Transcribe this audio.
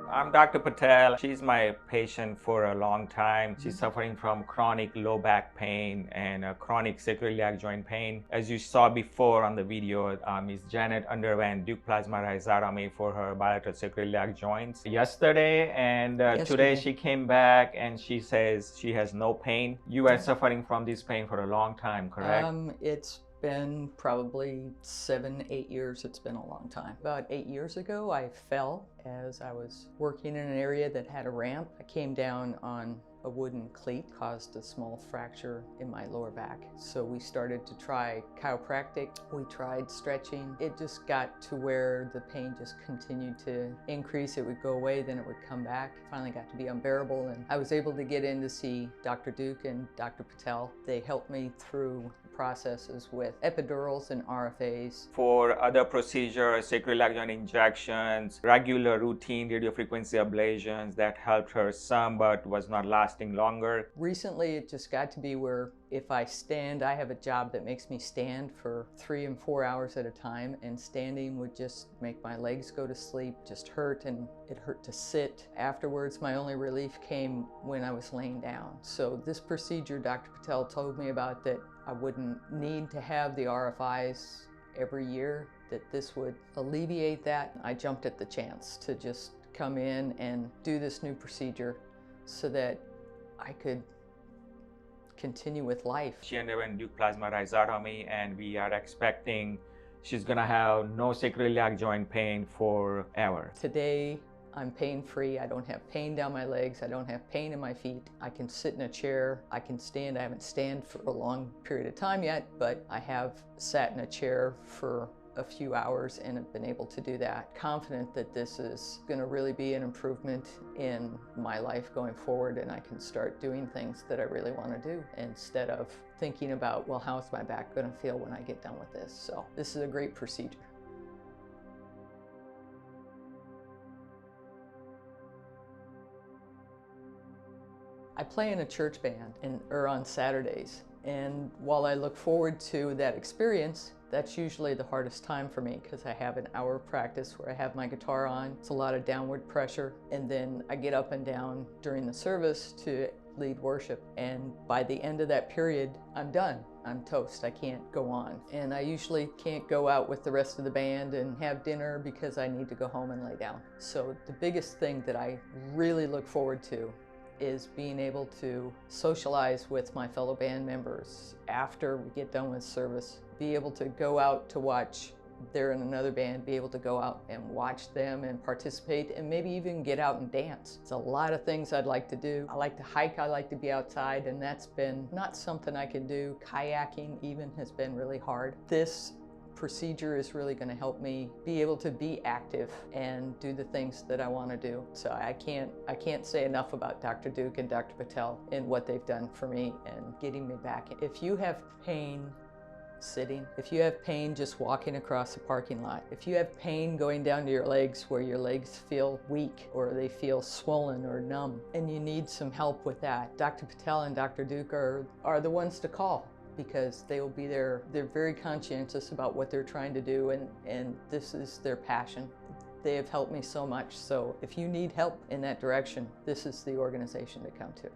I'm Dr. Patel. She's my patient for a long time. She's suffering from chronic low back pain and chronic sacroiliac joint pain. As you saw before on the video, Ms. Janet underwent Deuk plasma rhizotomy for her bilateral sacroiliac joints yesterday, and today she came back and she says she has no pain. You were suffering from this pain for a long time, correct? It's been probably 7-8 years. It's been a long time. About 8 years ago, I fell as I was working in an area that had a ramp. I came down on a wooden cleat, caused a small fracture in my lower back. So we started to try chiropractic. We tried stretching. It just got to where the pain just continued to increase. It would go away, then it would come back. Finally got to be unbearable, and I was able to get in to see Dr. Deuk and Dr. Patel. They helped me through processes with epidurals and RFAs. For other procedures, sacroiliac joint injections, regular routine radiofrequency ablations, that helped her some but was not lasting longer. Recently, it just got to be where if I stand, I have a job that makes me stand for 3 and 4 hours at a time, and standing would just make my legs go to sleep, just hurt, and it hurt to sit. Afterwards, my only relief came when I was laying down. So this procedure Dr. Patel told me about, that I wouldn't need to have the RFIs every year, that this would alleviate that. I jumped at the chance to just come in and do this new procedure so that I could continue with life. She underwent Deuk plasma rhizotomy, and we are expecting she's gonna have no sacroiliac joint pain forever. Today, I'm pain-free. I don't have pain down my legs. I don't have pain in my feet. I can sit in a chair. I can stand. I haven't stand for a long period of time yet, but I have sat in a chair for a few hours and have been able to do that. Confident that this is going to really be an improvement in my life going forward, and I can start doing things that I really want to do instead of thinking about, well, how's my back going to feel when I get done with this? So this is a great procedure. I play in a church band on Saturdays, and while I look forward to that experience, that's usually the hardest time for me because I have an hour of practice where I have my guitar on. It's a lot of downward pressure, and then I get up and down during the service to lead worship, and by the end of that period, I'm done. I'm toast. I can't go on, and I usually can't go out with the rest of the band and have dinner because I need to go home and lay down. So the biggest thing that I really look forward to is being able to socialize with my fellow band members after we get done with service, be able to go out to watch, they're in another band, be able to go out and watch them and participate, and maybe even get out and dance. It's a lot of things I'd like to do. I like to hike, I like to be outside, and that's been not something I can do. Kayaking even has been really hard. This procedure is really going to help me be able to be active and do the things that I want to do. So I can't say enough about Dr. Deuk and Dr. Patel and what they've done for me and getting me back. If you have pain sitting, if you have pain just walking across a parking lot, if you have pain going down to your legs where your legs feel weak or they feel swollen or numb and you need some help with that, Dr. Patel and Dr. Deuk are the ones to call, because they will be there. They're very conscientious about what they're trying to do, and this is their passion. They have helped me so much, so if you need help in that direction, this is the organization to come to.